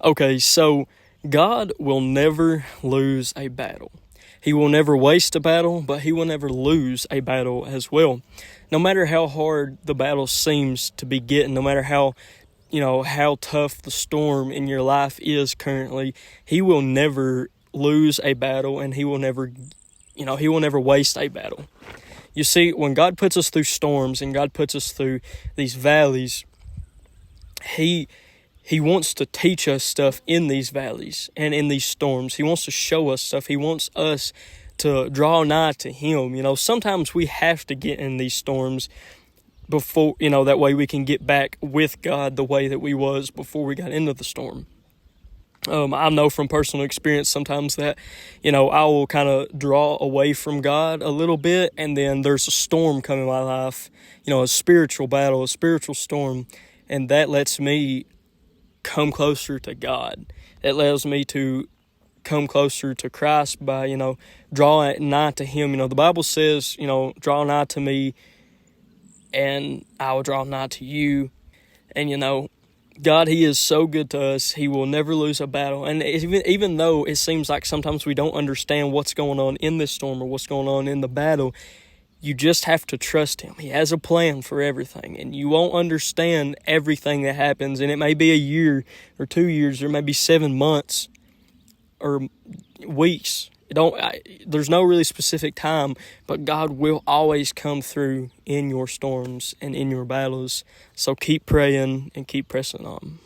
Okay, so God will never lose a battle. He will never waste a battle, but he will never lose a battle as well. No matter how hard the battle seems to be getting, no matter how tough the storm in your life is currently, he will never lose a battle, and he will never waste a battle. You see, when God puts us through storms and God puts us through these valleys, he wants to teach us stuff in these valleys and in these storms. He wants to show us stuff. He wants us to draw nigh to him. Sometimes we have to get in these storms before, that way we can get back with God the way that we was before we got into the storm. I know from personal experience sometimes that, I will kind of draw away from God a little bit, and then there's a storm coming in my life, a spiritual battle, a spiritual storm, and that lets me come closer to God. It allows me to come closer to Christ by, drawing nigh to him. The Bible says, draw nigh to me and I will draw nigh to you. And, God, he is so good to us. He will never lose a battle. And even though it seems like sometimes we don't understand what's going on in this storm or what's going on in the battle, you just have to trust him. He has a plan for everything, and you won't understand everything that happens. And it may be a year or 2 years, or maybe 7 months or weeks. There's no really specific time, but God will always come through in your storms and in your battles. So keep praying and keep pressing on.